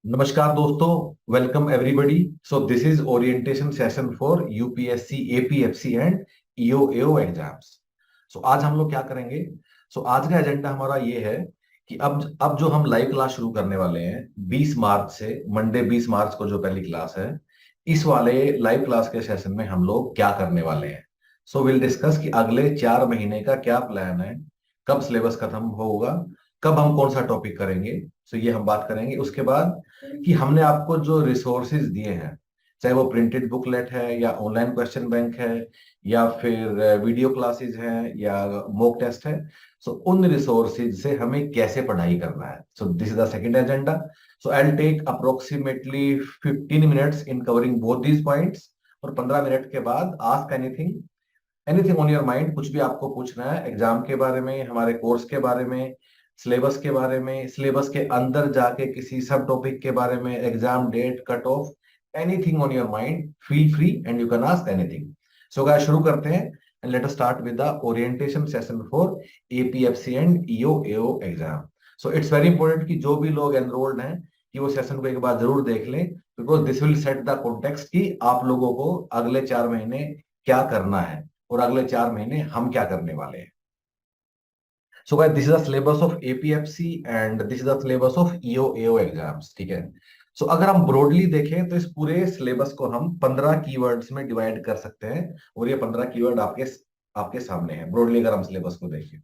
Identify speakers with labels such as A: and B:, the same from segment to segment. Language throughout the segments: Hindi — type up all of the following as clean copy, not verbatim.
A: नमस्कार दोस्तों, welcome everybody. So this is orientation session for UPSC APFC and EO exams. So आज हम लोग क्या करेंगे? आज का एजेंडा हमारा ये है कि अब जो हम लाइव क्लास शुरू करने वाले हैं 20 मार्च से, मंडे 20 मार्च को जो पहली क्लास है, इस वाले लाइव क्लास के सेशन में हम लोग क्या करने वाले हैं। विल डिस्कस कि अगले 4 महीने का क्या प्लान है, कब सिलेबस खत्म होगा, कब हम कौन सा टॉपिक करेंगे। ये हम बात करेंगे। उसके बाद कि हमने आपको जो रिसोर्सेज दिए हैं, चाहे वो प्रिंटेड बुकलेट है या ऑनलाइन क्वेश्चन बैंक है या फिर वीडियो क्लासेस हैं या मॉक टेस्ट है, उन रिसोर्सेज से हमें कैसे पढ़ाई करना है। This is the second agenda. I will take approximately 15 minutes in covering both these points. और 15 मिनट के बाद ask anything, anything on your mind, कुछ भी आपको पूछना है एग्जाम के बारे में, हमारे कोर्स के बारे में, सिलेबस के बारे में, सिलेबस के अंदर जाके किसी सब टॉपिक के बारे में, exam date, cut off, anything on your mind, feel free and you can ask anything. Guys, शुरू करते हैं and let us start with the orientation session for APFC and EO AO exam. It's very important कि जो भी लोग एनरोल्ड हैं कि वो सेशन को एक बार जरूर देख लें, because this will set the context कि आप लोगों को अगले 4 महीने क्या करना है और अगले 4 महीने हम क्या करने वाले हैं। Guys, this is the syllabus of APFC and this is the syllabus of EO AO exams. ठीक है। अगर हम ब्रॉडली देखें तो इस पूरे सिलेबस को हम 15 कीवर्ड्स में डिवाइड कर सकते हैं और ये 15 कीवर्ड आपके आपके सामने है ब्रॉडली। अगर हम सिलेबस को देखें,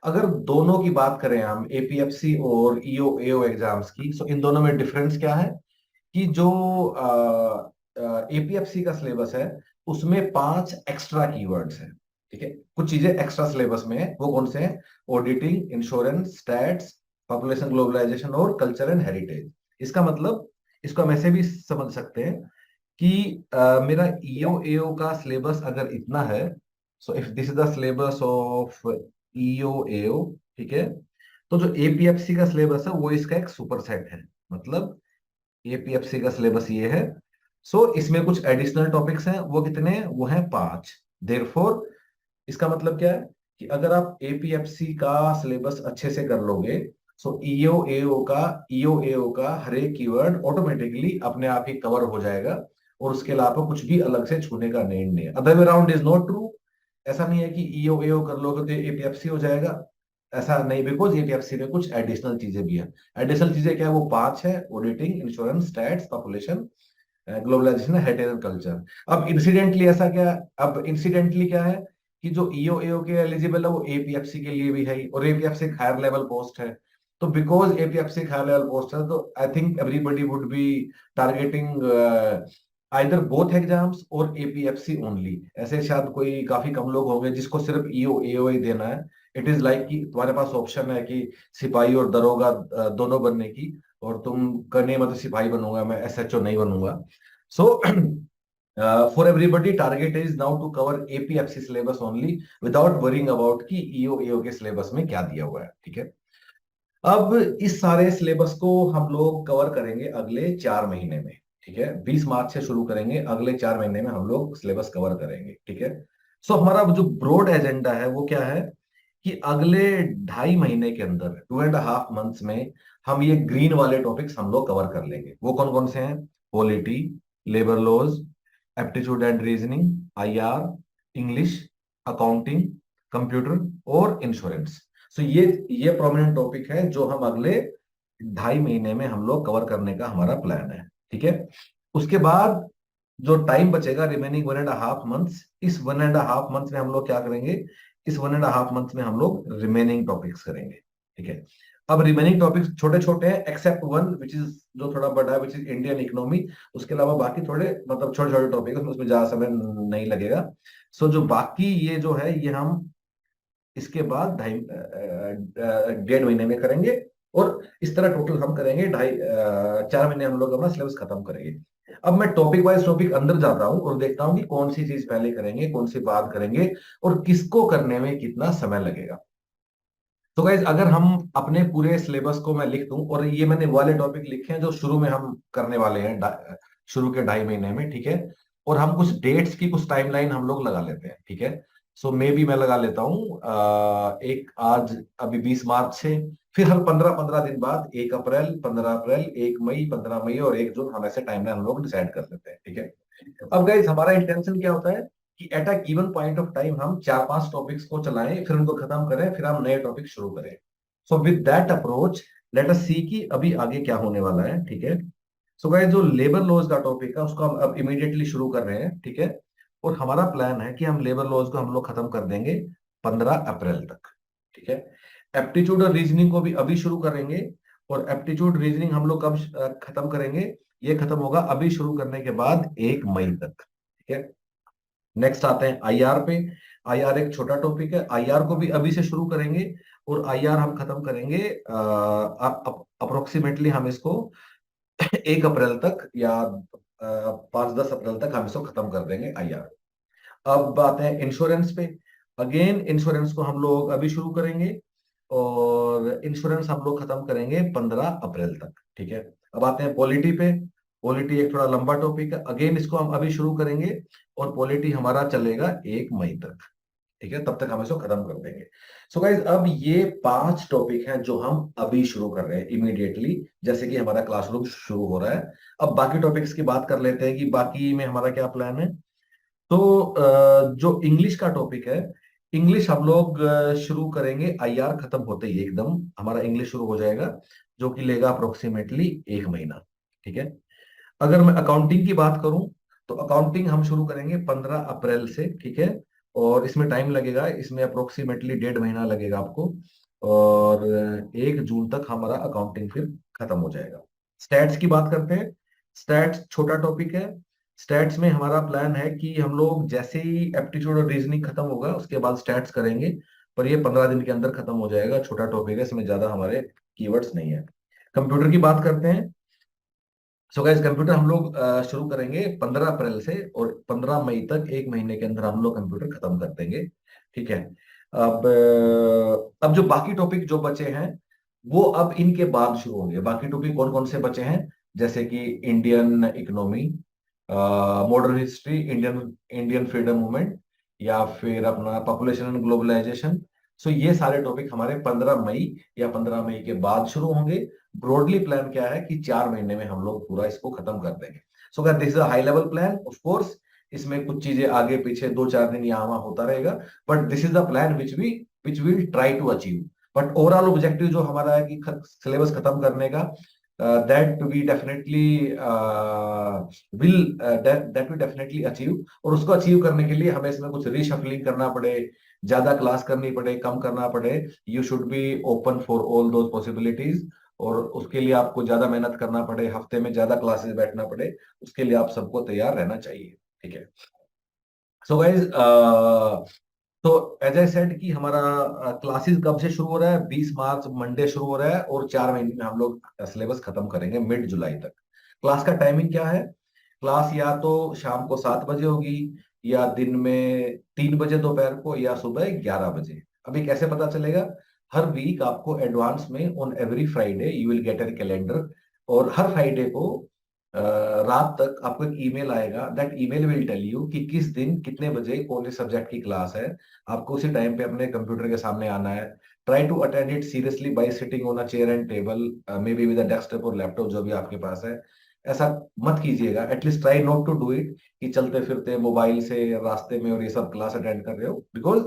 A: अगर दोनों की बात करें हम एपीएफसी और ईओ एओ एग्जाम्स की, इन दोनों में डिफरेंस क्या है कि जो एपीएफसी का सिलेबस है उसमें 5 एक्स्ट्रा कीवर्ड्स हैं। ठीक है, कुछ चीजें एक्स्ट्रा सिलेबस में है। वो कौन से हैं? Auditing, insurance, stats, population globalization और कल्चर एंड हेरिटेज। इसका मतलब, इसको हम ऐसे भी समझ सकते हैं कि मेरा ईओ एओ का सिलेबस अगर इतना है, if this is the syllabus of EO AO, ठीक है, तो जो एपीएफसी का सिलेबस है वो इसका एक सुपर सेट है। मतलब एपीएफसी का सिलेबस ये है। इसमें कुछ एडिशनल टॉपिक्स हैं, वो कितने हैं? वो हैं 5। देयरफॉर इसका मतलब क्या है कि अगर आप एपीएफसी का सिलेबस अच्छे से कर लोगे, ईओ एओ का हर एक कीवर्ड ऑटोमेटिकली अपने आप ही कवर हो जाएगा और उसके अलावा कुछ भी अलग से छूने का नीड नहीं है। Other way round is not true. ऐसा नहीं है कि ईओ एओ कर लोगे तो एपीएफसी हो जाएगा, ऐसा नहीं, बिकॉज एपीएफसी में कुछ एडिशनल चीजें भी हैं। एडिशनल चीजें क्या है? वो 5 है: auditing, insurance, stats, population, globalization, heritage and culture. अब इंसिडेंटली क्या है कि जो ईओ एओ के एलिजिबल है वो एपीएफसी के लिए भी है और एपीएफसी हायर लेवल पोस्ट है। तो because APFC higher level post है, तो I think everybody would be targeting either both exams और एपीएफसी ओनली। ऐसे शायद कोई काफी कम लोग होंगे जिसको सिर्फ ईओ एओ ही देना है। इट इज लाइक कि तुम्हारे पास ऑप्शन है कि सिपाही और दरोगा दोनों बनने की, और तुम करने मतलब सिपाही बनूंगा मैं, एसएचओ नहीं बनूंगा। So for everybody target is now to cover APFC syllabus only without worrying about कि ईओ एओ के सिलेबस में क्या दिया हुआ है। ठीक है। अब इस सारे सिलेबस को हम लोग कवर करेंगे अगले 4 महीने में। ठीक है, 20 मार्च से शुरू करेंगे, अगले 4 महीने में हम लोग सिलेबस कवर करेंगे। ठीक है। हमारा जो ब्रॉड एजेंडा है वो क्या है कि अगले 2.5 महीने के अंदर, 2.5 मंथ्स में, हम ये ग्रीन वाले टॉपिक्स हम लोग कवर कर लेंगे। वो कौन कौन से हैं? Polity, labour laws, aptitude and reasoning, IR, English, accounting, computer और इंश्योरेंस। ये प्रोमिनेंट टॉपिक है जो हम अगले 2.5 महीने में हम लोग कवर करने का हमारा प्लान है। ठीक है। उसके बाद जो टाइम बचेगा, रिमेनिंग 1.5 मंथ्स, इस 1.5 मंथ्स में हम लोग क्या करेंगे? इस 1.5 मंथ्स में हम लोग रिमेनिंग टॉपिक्स करेंगे। ठीक है। अब रिमेनिंग टॉपिक्स छोटे छोटे हैं, एक्सेप्ट वन विच इज, जो थोड़ा बड़ा है, विच इज इंडियन इकोनॉमी। उसके अलावा बाकी थोड़े मतलब छोटे छोटे टॉपिक है, उसमें ज्यादा समय नहीं लगेगा। जो बाकी ये जो है ये हम इसके बाद 1.5 महीने में करेंगे और इस तरह टोटल हम करेंगे 4 महीने हम लोग अपना सिलेबस खत्म करेंगे। अब मैं टॉपिक वाइज टॉपिक अंदर जाता हूं और देखता हूं कि कौन सी चीज पहले करेंगे, कौन सी बात करेंगे और किसको करने में कितना समय लगेगा। गाइज, अगर हम अपने पूरे सिलेबस को मैं लिख दूं, और ये मैंने वाले टॉपिक लिखे हैं जो शुरू में हम करने वाले हैं, शुरू के 2.5 महीने में। ठीक है। और हम कुछ डेट्स की कुछ टाइमलाइन हम लोग लगा लेते हैं। ठीक है। मे बी मैं लगा लेता हूँ एक आज, अभी 20 मार्च से फिर हर 15-15 दिन बाद 1 अप्रैल, 15 अप्रैल, 1 मई, 15 मई और 1 जून हम ऐसे टाइमलाइन हम लोग डिसाइड कर लेते हैं, ठीक है। अब गाइज हमारा इंटेंशन क्या होता है कि at a given point of time हम 4-5 टॉपिक्स को चलाएं, फिर उनको खत्म करें, फिर हम नए टॉपिक शुरू करें। So with that approach let us see कि अभी आगे क्या होने वाला है, ठीक है। सो गाइज जो लेबर लॉज का टॉपिक है उसको हम अब इमीडिएटली शुरू कर रहे हैं, ठीक है। और हमारा प्लान है कि हम लेबर लॉज को हम लोग खत्म कर देंगे 15 अप्रैल तक, ठीक है। एप्टीट्यूड और रीजनिंग को भी अभी शुरू करेंगे। और एप्टीट्यूड रीजनिंग हम लोग कब खत्म करेंगे, ये खत्म होगा अभी शुरू करने के बाद 1 मई तक, ठीक है। नेक्स्ट आते हैं आईआर पे। आईआर एक छोटा टॉपिक है, आईआर को भी अभी से शुरू करेंगे और आईआर हम खत्म करेंगे अप्रोक्सीमेटली हम इसको 1 अप्रैल तक या 5-10 अप्रैल तक हम इसको खत्म कर देंगे आईआर। अब आते हैं इंश्योरेंस पे। अगेन इंश्योरेंस को हम लोग अभी शुरू करेंगे और इंश्योरेंस हम लोग खत्म करेंगे 15 अप्रैल तक, ठीक है। अब आते हैं पॉलिटी पे। पॉलिटी एक थोड़ा लंबा टॉपिक है, अगेन इसको हम अभी शुरू करेंगे और पॉलिटी हमारा चलेगा 1 मई तक, ठीक है। तब तक हम इसको खत्म कर देंगे। सो गाइज अब ये 5 टॉपिक हैं जो हम अभी शुरू कर रहे हैं इमीडिएटली, जैसे कि हमारा क्लासरूम शुरू हो रहा है। अब बाकी टॉपिक्स की बात कर लेते हैं कि बाकी में हमारा क्या प्लान है। तो जो इंग्लिश का टॉपिक है, इंग्लिश हम लोग शुरू करेंगे आईआर खत्म होते ही एकदम हमारा इंग्लिश शुरू हो जाएगा, जो कि लेगा अप्रोक्सीमेटली 1 महीना, ठीक है। अगर मैं अकाउंटिंग की बात करूं तो अकाउंटिंग हम शुरू करेंगे 15 अप्रैल से, ठीक है। और इसमें टाइम लगेगा, इसमें अप्रोक्सीमेटली 1.5 महीना लगेगा आपको। और 1 जून तक हमारा अकाउंटिंग फिर खत्म हो जाएगा। स्टैट्स की बात करते हैं। स्टैट्स छोटा टॉपिक है। स्टैट्स में हमारा प्लान है कि हम लोग जैसे ही एप्टीट्यूड और रीजनिंग खत्म होगा उसके बाद स्टैट्स करेंगे। पर ये 15 दिन के अंदर खत्म हो जाएगा, छोटा टॉपिक है, इसमें ज्यादा हमारे कीवर्ड्स नहीं है। कंप्यूटर की बात करते हैं। सो गाइस कंप्यूटर हम लोग शुरू करेंगे 15 अप्रैल से और 15 मई तक 1 महीने के अंदर हम लोग कंप्यूटर खत्म कर देंगे, ठीक है। अब जो बाकी टॉपिक जो बचे हैं वो अब इनके बाद शुरू होंगे। बाकी टॉपिक कौन कौन से बचे हैं, जैसे कि Indian economy, modern history, Indian Indian freedom movement, या फिर अपना पॉपुलेशन एंड ग्लोबलाइजेशन। सो ये सारे टॉपिक हमारे 15 मई या 15 मई के बाद शुरू होंगे। ब्रॉडली प्लान क्या है कि 4 महीने में हम लोग पूरा इसको खत्म कर देंगे। सो अगर this is a high level plan, of course इसमें कुछ चीजें आगे पीछे 2-4 दिन यहाँ वहां होता रहेगा, but this is the plan which will try to achieve. But overall objective जो हमारा है कि सिलेबस खत्म करने का, that we definitely that we definitely achieve. और उसको अचीव करने के लिए हमें इसमें कुछ रीशफलिंग करना पड़े, ज्यादा क्लास करनी पड़े, कम करना पड़े, you should be open for all those possibilities. और उसके लिए आपको ज्यादा मेहनत करना पड़े, हफ्ते में ज्यादा क्लासेस बैठना पड़े, उसके लिए आप सबको तैयार रहना चाहिए, ठीक है। सो गाइज तो एज आई सेड कि हमारा क्लासेस कब से शुरू हो रहा है, 20 मार्च मंडे शुरू हो रहा है और 4 महीने में हम लोग सिलेबस खत्म करेंगे मिड जुलाई तक। क्लास का टाइमिंग क्या है, क्लास या तो शाम को 7 बजे होगी, या दिन में 3 बजे दोपहर को, या सुबह 11 बजे। अभी कैसे पता चलेगा, हर वीक आपको एडवांस में on every Friday you will get an calendar. और हर फ्राइडे को रात तक आपको एक ईमेल आएगा, that email will tell you कि किस दिन कितने बजे कौन से सब्जेक्ट की क्लास है। आपको उसी टाइम पे अपने कंप्यूटर के सामने आना है। Try to attend it seriously by sitting on a chair and table, may be with a desktop और लैपटॉप जो भी आपके पास है। ऐसा मत कीजिएगा, at least try not to do it कि चलते फिरते मोबाइल से रास्ते में और ये सब क्लास अटेंड कर रहे हो। बिकॉज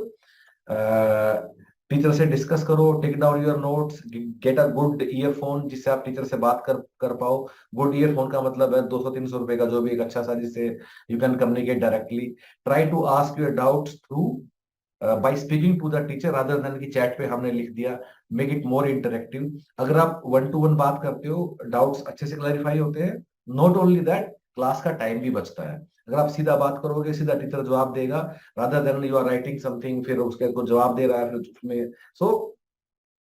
A: टीचर से डिस्कस करो, take down your notes, get a good earphone जिससे आप टीचर से बात कर पाओ। गुड ईयरफोन का मतलब है 200-300 रुपए का जो भी एक अच्छा सा, जिससे you can communicate directly. Try to ask your doubts through by speaking to the teacher rather than कि चैट पे हमने लिख दिया। Make it more interactive. अगर आप 1-to-1 बात करते हो, डाउट्स अच्छे से क्लैरिफाई होते हैं। नॉट ओनली दैट, क्लास का टाइम भी बचता है। अगर आप सीधा बात करोगे सीधा टीचर जवाब देगा, rather than you are writing something फिर उसके को जवाब दे रहा है फिर उसमें। So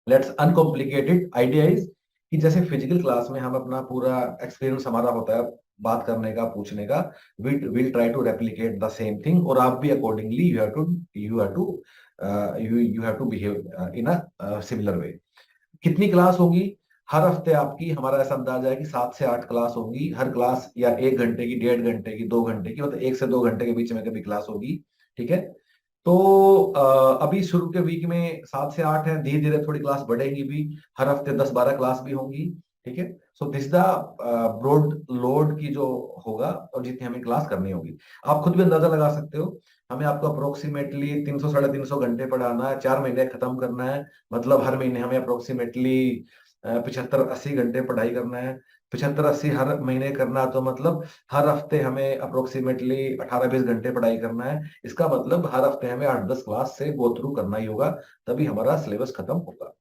A: let's uncomplicated. Idea is कि जैसे फिजिकल क्लास में हम अपना पूरा एक्सपीरियंस हमारा होता है बात करने का, पूछने का, will try to replicate the same thing. और आप भी accordingly you have to behave in a similar way. कितनी क्लास होगी, हर हफ्ते आपकी, हमारा ऐसा अंदाजा है कि 7 से 8 क्लास होगी। हर क्लास या 1 घंटे की, 1.5 घंटे की, 2 घंटे की, मतलब 1 से 2 घंटे के बीच में कभी क्लास होगी, ठीक है। तो अभी शुरू के वीक में 7 से 8 है, धीरे धीरे थोड़ी क्लास बढ़ेगी भी, हर हफ्ते 10-12 क्लास भी होंगी। ठीक है, so this the broad load की जो होगा और जितनी हमें क्लास करनी होगी, आप खुद भी अंदाजा लगा सकते हो। हमें आपको अप्रोक्सीमेटली 300-350 घंटे पढ़ाना है, 4 महीने खत्म करना है, मतलब हर महीने हमें अप्रोक्सीमेटली 75-80 घंटे पढ़ाई करना है। 75-80 हर महीने करना, तो मतलब हर हफ्ते हमें अप्रोक्सीमेटली 18-20 घंटे पढ़ाई करना है। इसका मतलब हर हफ्ते हमें 8-10 क्लास से गो थ्रू करना ही होगा, तभी हमारा सिलेबस खत्म होगा।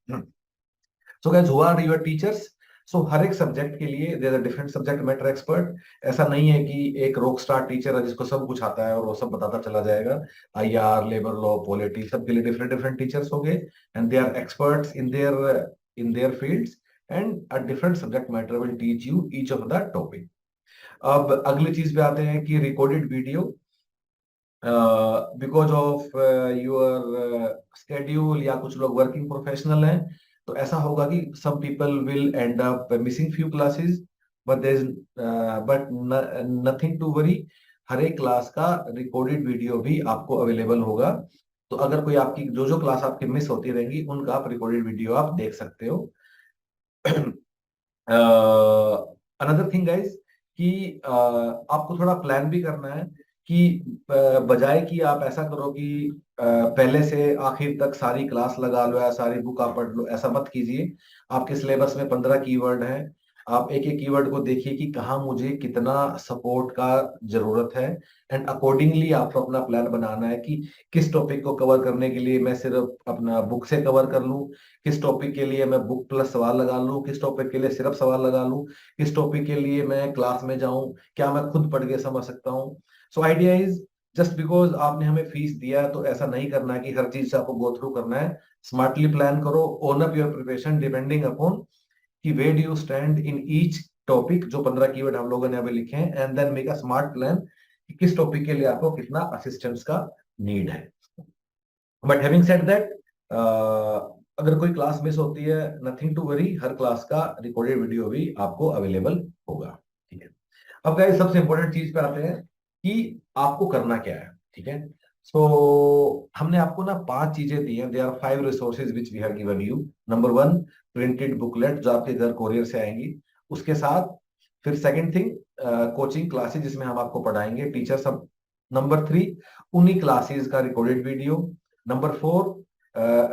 A: So guys, who are your teachers? So हर एक सब्जेक्ट के लिए there are different subject matter expert. ऐसा नहीं है कि एक रॉक स्टार टीचर है जिसको सब कुछ आता है और वो सब बताता चला जाएगा। आईआर, लेबर लॉ, पॉलिटी, सबके लिए डिफरेंट डिफरेंट टीचर्स होंगे, and they are experts in their fields, and a different subject matter will teach you each of the topic. अब अगली चीज पे आते हैं कि recorded video, because of your schedule, या कुछ लोग वर्किंग प्रोफेशनल हैं, तो ऐसा होगा कि some people will end up missing few classes, but there is but nothing to worry. हर एक क्लास का रिकॉर्डेड वीडियो भी आपको अवेलेबल होगा, तो अगर कोई आपकी जो जो क्लास आपकी मिस होती रहेंगी उनका आप रिकॉर्डेड वीडियो आप देख सकते हो। अनदर थिंग गाइज, कि आपको थोड़ा प्लान भी करना है, कि बजाय कि आप ऐसा करो कि पहले से आखिर तक सारी क्लास लगा लो या सारी बुक आप पढ़ लो, ऐसा मत कीजिए। आपके सिलेबस में 15 कीवर्ड हैं, आप एक एक कीवर्ड को देखिए कि कहाँ मुझे कितना सपोर्ट का जरूरत है, एंड अकॉर्डिंगली आपको अपना प्लान बनाना है कि किस टॉपिक को कवर करने के लिए मैं सिर्फ अपना बुक से कवर कर लूं, किस टॉपिक के लिए मैं बुक प्लस सवाल लगा लूं, किस टॉपिक के लिए सिर्फ सवाल लगा लूं, किस टॉपिक के लिए मैं क्लास में जाऊं, क्या मैं खुद पढ़ के समझ सकता हूं। So idea is, just because आपने हमें फीस दिया है तो ऐसा नहीं करना है कि हर चीज से आपको गो थ्रू करना है। स्मार्टली प्लान करो, own up your preparation depending upon कि where do you stand in each topic, जो 15 कीवर्ड हम लोगों ने अभी लिखे हैं, and then make a smart plan कि किस टॉपिक के लिए आपको कितना असिस्टेंस का नीड है। बट हैविंग सेड दैट, अगर कोई क्लास मिस होती है, नथिंग टू वरी, हर क्लास का रिकॉर्डेड वीडियो भी आपको अवेलेबल होगा। ठीक है, अब गाइस सबसे इंपॉर्टेंट चीज पे आते हैं कि आपको करना क्या है। ठीक है, सो हमने आपको ना 5 चीजें दी हैं, they are 5 resources which we have given you. Number 1, printed booklet जो आपके घर कोरियर से आएंगी, उसके साथ फिर सेकंड थिंग, कोचिंग क्लासेज जिसमें हम आपको पढ़ाएंगे टीचर सब। नंबर 3, उन्हीं क्लासेज का रिकॉर्डेड वीडियो। नंबर 4,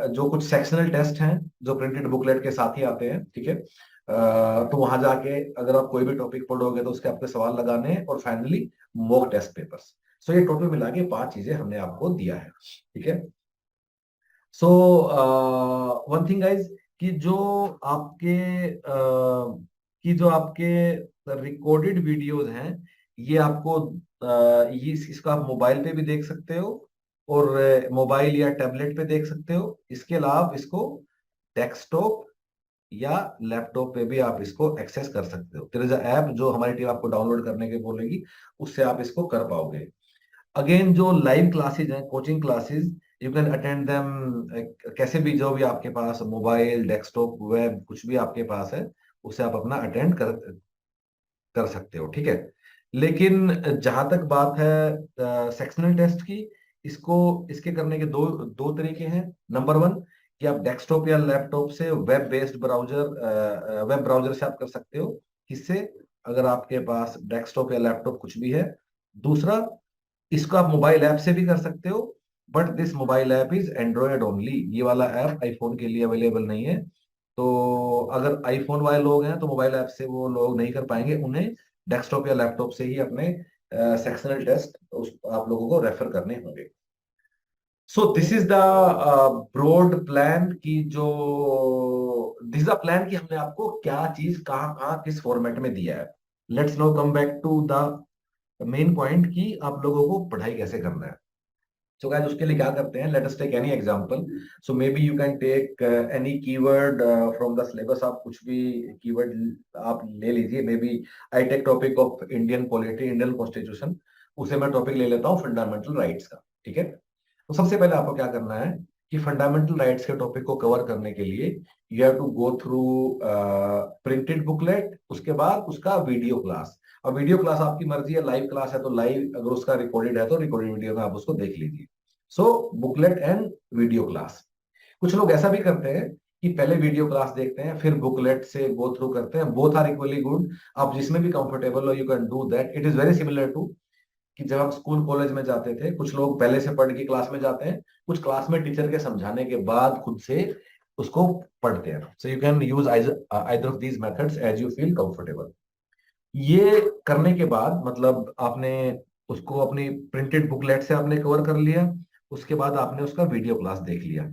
A: जो कुछ सेक्शनल टेस्ट हैं जो प्रिंटेड बुकलेट के साथ ही आते हैं। ठीक है, तो वहां जाके अगर आप कोई भी टॉपिक पढ़ोगे तो उसके आपके सवाल लगाने हैं, और फाइनली मॉक टेस्ट पेपर्स। सो ये टोटल मिला के 5 चीजें हमने आपको दिया है। ठीक है, सो वन थिंग गाइज, कि जो आपके रिकॉर्डेड वीडियोस हैं, ये आपको ये इसको आप मोबाइल पे भी देख सकते हो, और मोबाइल या टैबलेट पे देख सकते हो। इसके अलावा आप इसको डेस्कटॉप या लैपटॉप पे भी आप इसको एक्सेस कर सकते हो। देयर इज ऐप जो हमारी टीम आपको डाउनलोड करने के बोलेगी, उससे आप इसको कर पाओगे। अगेन, जो लाइव क्लासेज हैं, coaching classes, you can attend them कैसे भी, जो भी आपके पास मोबाइल, डेस्कटॉप, वेब, कुछ भी आपके पास है, उसे आप अपना अटेंड कर कर सकते हो। ठीक है, लेकिन जहां तक बात है सेक्शनल टेस्ट की, इसको इसके करने के दो दो तरीके हैं। नंबर 1, कि आप डेस्कटॉप या लैपटॉप से वेब ब्राउजर से आप कर सकते हो। किससे? अगर आपके पास डेस्कटॉप या लैपटॉप कुछ भी है। दूसरा, इसको आप मोबाइल ऐप से भी कर सकते हो, but this mobile app is Android only. ये वाला ऐप आईफोन के लिए अवेलेबल नहीं है। तो अगर आईफोन वाले लोग हैं तो मोबाइल ऐप से वो लोग नहीं कर पाएंगे, उन्हें डेस्कटॉप या लैपटॉप से ही अपने सेक्शनल टेस्ट उस आप लोगों को रेफर करने होंगे। So this is the broad plan, की जो दिस इज द प्लान कि हमने आपको क्या चीज कहाँ कहाँ किस फॉर्मेट में दिया है। Let's now come back to the main point, कि आप लोगों को पढ़ाई कैसे करना है। सो गाइस, उसके लिए क्या करते हैं, let us take any example. So may be you can take any keyword from the syllabus. आप कुछ भी कीवर्ड आप ले लीजिए। May be I take topic of Indian polity, Indian constitution, उसे मैं टॉपिक ले लेता हूँ फंडामेंटल राइट्स का। ठीक है, तो सबसे पहले आपको क्या करना है कि फंडामेंटल राइट्स के टॉपिक को कवर करने के लिए you have to go through printed booklet, उसके बाद उसका वीडियो क्लास। और वीडियो क्लास आपकी मर्जी है, लाइव क्लास है तो लाइव, अगर उसका रिकॉर्डेड है तो रिकॉर्डेड वीडियो में आप उसको देख लीजिए। सो बुकलेट एंड वीडियो क्लास। कुछ लोग ऐसा भी करते हैं कि पहले वीडियो क्लास देखते हैं फिर बुकलेट से गो थ्रू करते हैं, बोथ आर इक्वली गुड। आप जिसमें भी कंफर्टेबल हो you can do that. It is very similar to कि जब हम स्कूल कॉलेज में जाते थे, कुछ लोग पहले से पढ़ के क्लास में जाते हैं, कुछ क्लास में टीचर के समझाने के बाद खुद से उसको पढ़ते हैं। So you can use either of these methods as you feel comfortable. ये करने के बाद मतलब आपने उसको अपनी प्रिंटेड बुकलेट से आपने कवर कर लिया, उसके बाद आपने उसका वीडियो क्लास देख लिया।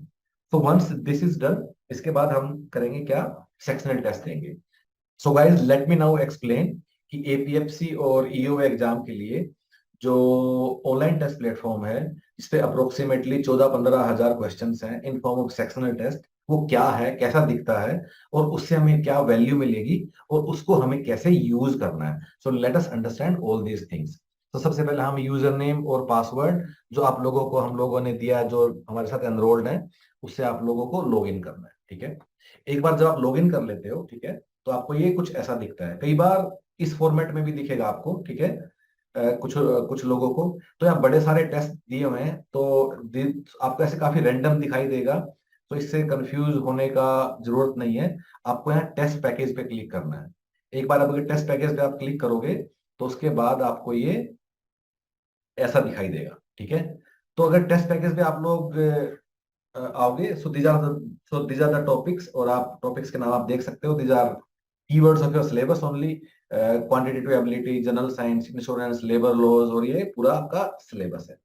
A: तो वंस दिस इज डन, इसके बाद हम करेंगे क्या, सेक्शनल टेस्ट देंगे। So guys let me now explain कि एपीएफसी और ईओ एग्जाम के लिए जो ऑनलाइन टेस्ट प्लेटफॉर्म है, इस पे अप्रोक्सीमेटली 14-15 हजार क्वेश्चन हैं in form of sectional test, वो क्या है, कैसा दिखता है, और उससे हमें क्या वैल्यू मिलेगी, और उसको हमें कैसे यूज करना है। So let us understand all these things. तो सबसे पहले हम यूजर नेम और पासवर्ड जो आप लोगों को हम लोगों ने दिया, जो हमारे साथ एनरोल्ड है, उससे आप लोगों को लॉग इन करना है। ठीक है, एक बार जब आप लॉग इन कर लेते हो, ठीक है, तो आपको ये कुछ ऐसा दिखता है। कई बार इस फॉर्मेट में भी दिखेगा आपको, ठीक है, कुछ कुछ लोगों को तो यहाँ बड़े सारे टेस्ट दिए हुए हैं, तो आपको ऐसे काफी रैंडम दिखाई देगा। तो इससे कंफ्यूज होने का जरूरत नहीं है। आपको यहाँ टेस्ट पैकेज पे क्लिक करना है। एक बार अगर टेस्ट पैकेज पे आप क्लिक करोगे तो उसके बाद आपको ये ऐसा दिखाई देगा। ठीक है, तो अगर टेस्ट पैकेज पे आप लोग आओगे, so these are the topics, और आप टॉपिक्स के नाम आप देख सकते हो। These are keywords of your syllabus only, quantitative ability, general science, insurance, labour laws, और ये पूरा आपका सिलेबस है।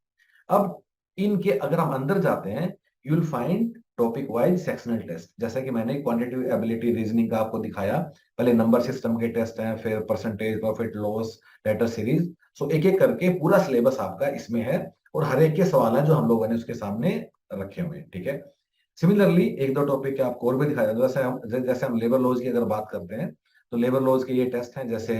A: अब इनके अगर हम अंदर जाते हैं, you will find topic wise sectional test. जैसे कि मैंने क्वांटिटेटिव एबिलिटी रीजनिंग का आपको दिखाया, पहले नंबर सिस्टम के टेस्ट हैं, फिर percentage, profit loss, letter series. So एक एक करके पूरा सिलेबस आपका इसमें है, और हर एक के सवाल हैं जो हम लोगों ने उसके सामने रखे हुए हैं। ठीक है, सिमिलरली एक दो टॉपिक के आपको और भी दिखाया, जैसे हम लेबर लॉज की अगर बात करते हैं, तो लेबर लॉज के ये टेस्ट हैं, जैसे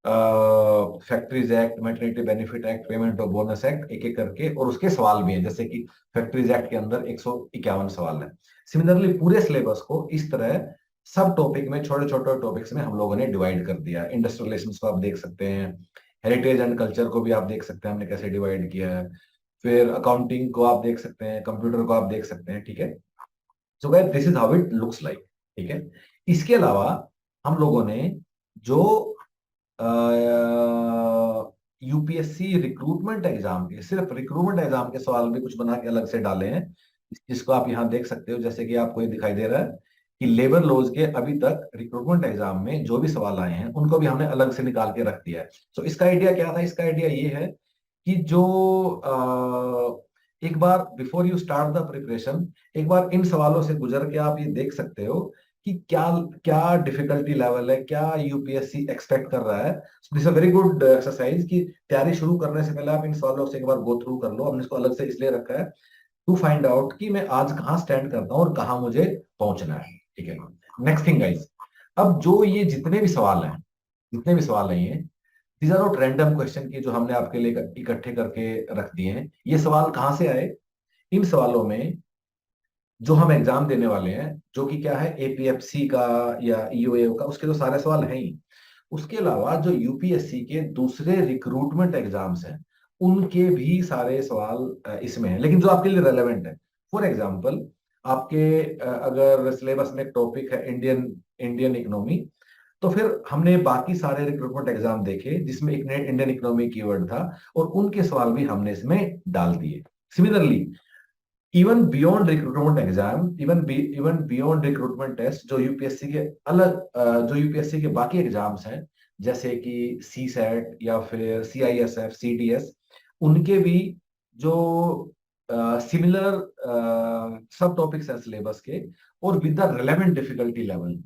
A: factories act, maternity benefit act, payment of bonus act, एक एक करके, और उसके सवाल भी हैं, जैसे कि फैक्ट्रीज एक्ट के अंदर 151 सवाल हैं। सिमिलरली पूरे सिलेबस को इस तरह सब टॉपिक में, छोटे छोटे टॉपिक्स में हम लोगों ने डिवाइड कर दिया। इंडस्ट्रियल रिलेशंस को आप देख सकते हैं, हेरिटेज एंड कल्चर को भी आप देख सकते हैं हमने कैसे डिवाइड किया है, फिर अकाउंटिंग को आप देख सकते हैं, कंप्यूटर को आप देख सकते हैं। ठीक है, so guys this is how it looks like. ठीक है, इसके अलावा हम लोगों ने जो यूपीएससी रिक्रूटमेंट एग्जाम के, सिर्फ रिक्रूटमेंट एग्जाम के सवाल भी कुछ बना के अलग से डाले हैं, जिसको आप यहाँ देख सकते हो। जैसे कि आपको ये दिखाई दे रहा है कि लेबर लॉज के अभी तक रिक्रूटमेंट एग्जाम में जो भी सवाल आए हैं उनको भी हमने अलग से निकाल के रख दिया है। सो इसका आइडिया क्या था, इसका आइडिया ये है कि जो एक बार before you start the preparation, एक बार इन सवालों से गुजर के आप ये देख सकते हो कि क्या क्या डिफिकल्टी लेवल है, क्या यूपीएससी एक्सपेक्ट कर रहा है। This a very good exercise कि तैयारी शुरू करने से पहले आप इन सवालों से एक बार गो थ्रू कर लो। हमने इसको अलग से इसलिए रखा है टू फाइंड आउट कि मैं आज कहाँ स्टैंड करता हूँ और कहाँ मुझे पहुंचना है। ठीक है, नेक्स्ट थिंग गाइस, अब जो ये जितने भी सवाल हैं, ये these are not random question की जो हमने आपके लिए इकट्ठे करके रख दिए हैं। ये सवाल कहाँ से आए, इन सवालों में जो हम एग्जाम देने वाले हैं, जो कि क्या है, एपीएफसी का या ईओए का, उसके तो सारे सवाल हैं ही। उसके अलावा जो यूपीएससी के दूसरे रिक्रूटमेंट एग्जाम्स हैं, उनके भी सारे सवाल इसमें हैं, लेकिन जो आपके लिए रेलेवेंट है। फॉर एग्जाम्पल, आपके अगर सिलेबस में एक टॉपिक है इंडियन इंडियन इकोनॉमी, तो फिर हमने बाकी सारे रिक्रूटमेंट एग्जाम देखे जिसमें एक इंडियन इकोनॉमी कीवर्ड था, और उनके सवाल भी हमने इसमें डाल दिए। Similarly even beyond recruitment exam, even beyond recruitment test, जो यूपीएससी के बाकी एग्जाम्स हैं, जैसे कि सी सेट या फिर सीआईएसएफ, सीडीएस, उनके भी जो सिमिलर सब टॉपिक्स हैं सिलेबस के, और with the relevant difficulty level,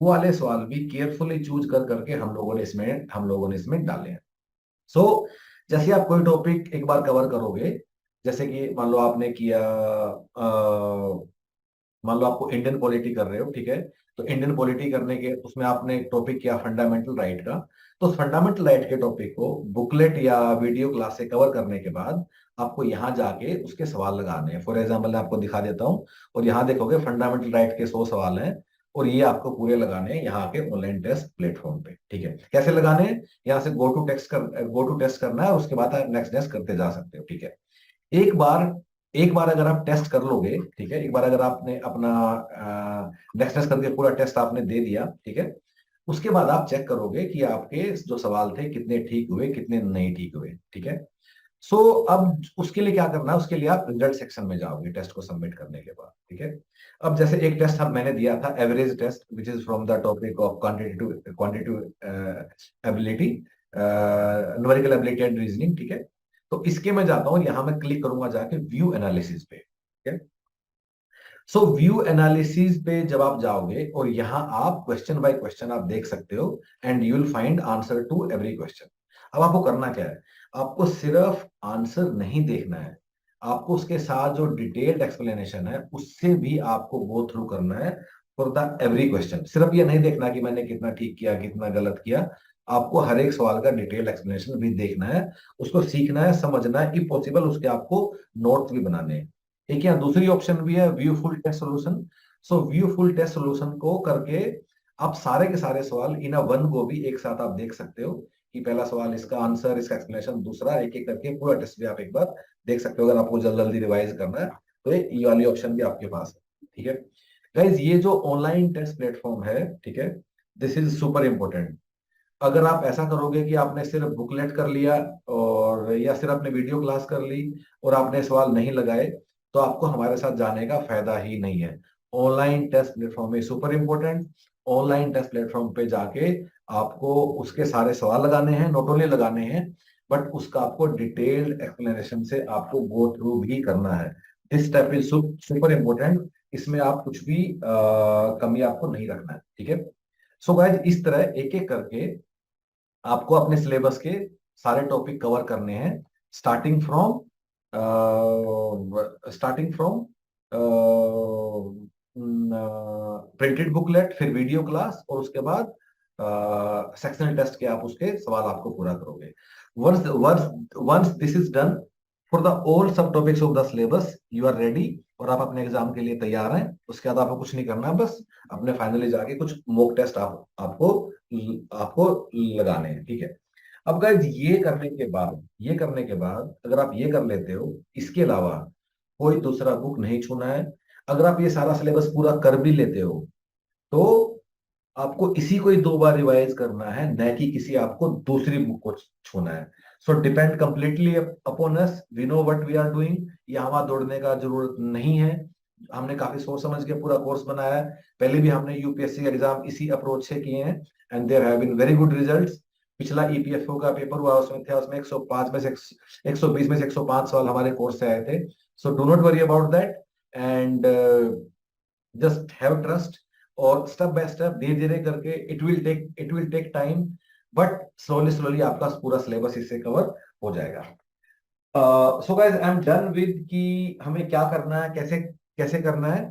A: वो वाले सवाल भी केयरफुली चूज कर करके हम लोगों ने इसमें डाले हैं। सो जैसे आप कोई टॉपिक एक बार कवर करोगे, जैसे कि मान लो आपने किया, मान लो आपको इंडियन पॉलिटी कर रहे हो, ठीक है, तो इंडियन पॉलिटी करने के उसमें आपने एक टॉपिक किया फंडामेंटल राइट का, तो फंडामेंटल राइट के टॉपिक को बुकलेट या वीडियो क्लास से कवर करने के बाद आपको यहाँ जाके उसके सवाल लगाने हैं। फॉर एग्जाम्पल मैं आपको दिखा देता हूँ, और यहाँ देखोगे फंडामेंटल राइट के 100 सवाल हैं, और ये आपको पूरे लगाने हैं यहाँ के ऑनलाइन टेस्ट प्लेटफॉर्म पे। ठीक है, कैसे लगाने हैं, यहाँ से गो टू टेस्ट करना है, और उसके बाद आप नेक्स्ट नेक्स्ट करते जा सकते हो। ठीक है, एक बार एक बार अगर आप टेस्ट कर लोगे, ठीक है, एक बार अगर आपने अपना नेक्स्ट टेस्ट करके पूरा टेस्ट आपने दे दिया, ठीक है, उसके बाद आप चेक करोगे कि आपके जो सवाल थे कितने ठीक हुए कितने नहीं ठीक हुए, ठीक है। सो अब उसके लिए क्या करना है, उसके लिए आप रिजल्ट सेक्शन में जाओगे टेस्ट को सबमिट करने के बाद, ठीक है। अब जैसे एक टेस्ट हम मैंने दिया था average test which is from the topic of quantitative ability, numerical ability and reasoning, ठीक है। तो इसके मैं जाता हूं, यहां मैं क्लिक करूंगा जाके व्यू एनालिसिस पे, ठीक है। सो व्यू एनालिसिस पे जब आप जाओगे और यहां आप क्वेश्चन बाय क्वेश्चन आप देख सकते हो and you will find answer to every question. अब आपको करना क्या है, आपको सिर्फ आंसर नहीं देखना है, आपको उसके साथ जो डिटेल्ड एक्सप्लेनेशन है उससे भी आपको गो थ्रू करना है फॉर द एवरी क्वेश्चन। सिर्फ ये नहीं देखना कि मैंने कितना ठीक किया कितना गलत किया, आपको हर एक सवाल का डिटेल्ड एक्सप्लेनेशन भी देखना है, उसको सीखना है समझना है, इफ पॉसिबल उसके आपको नोट्स भी बनाने हैं। एक यहाँ दूसरी ऑप्शन भी है view full test solution. So view full test solution को करके आप सारे के सारे सवाल इन अ वन गो भी एक साथ आप देख सकते हो कि पहला सवाल इसका आंसर इसका एक्सप्लेनेशन दूसरा, एक एक करके पूरा टेस्ट भी आप एक बार देख सकते हो अगर आपको जल्दी जल्दी रिवाइज करना है तो ये वाली ऑप्शन भी आपके पास है, ठीक है। गाइज ये जो ऑनलाइन टेस्ट प्लेटफॉर्म है, ठीक है, दिस इज सुपर इंपॉर्टेंट। अगर आप ऐसा करोगे कि आपने सिर्फ बुकलेट कर लिया और या सिर्फ आपने वीडियो क्लास कर ली और आपने सवाल नहीं लगाए, तो आपको हमारे साथ जाने का फायदा ही नहीं है। ऑनलाइन टेस्ट प्लेटफॉर्म है super important. Online test platform पे जाके आपको उसके सारे सवाल लगाने हैं, नॉट ओनली लगाने हैं बट उसका आपको डिटेल्ड एक्सप्लेनेशन से आपको गो थ्रू भी करना है। This step is super important, इसमें आप कुछ भी कमी आपको नहीं रखना है, ठीक है। सो गाइज इस तरह एक एक करके आपको अपने सिलेबस के सारे टॉपिक कवर करने हैं, starting from starting from printed booklet, फिर वीडियो क्लास और उसके बाद सेक्शनल टेस्ट के आप उसके सवाल आपको पूरा करोगे। Once once once this is done for the all सब topics of the syllabus you are ready और आप अपने एग्जाम के लिए तैयार हैं। उसके बाद आपको कुछ नहीं करना है, बस अपने फाइनली जाके कुछ मॉक टेस्ट आपको आपको लगाने हैं, ठीक है। अब गाइज ये करने के बाद अगर आप ये कर लेते हो, इसके अलावा कोई दूसरा बुक नहीं छूना है। अगर आप ये सारा सिलेबस पूरा कर भी लेते हो तो आपको इसी को ही 2 बार रिवाइज करना है, न कि किसी आपको दूसरी बुक को छूना है। So depend completely upon us, we know what we are doing. यहाँ दौड़ने का जरूरत नहीं है, हमने काफी सोच समझ के पूरा कोर्स बनाया है। पहले भी हमने यूपीएससी एग्जाम इसी अप्रोच से किए हैं and there have been very good results. पिछला ईपीएफओ का पेपर हुआ उसमें थे, उसमें 105 में से 120 में से 105 सवाल हमारे कोर्स से आए थे। So do not worry about that and just have trust और स्टेप बाय स्टेप धीरे धीरे करके it will take time but slowly slowly आपका पूरा सिलेबस इससे कवर हो जाएगा। So guys I am done with कि हमें क्या करना है, कैसे कैसे करना है।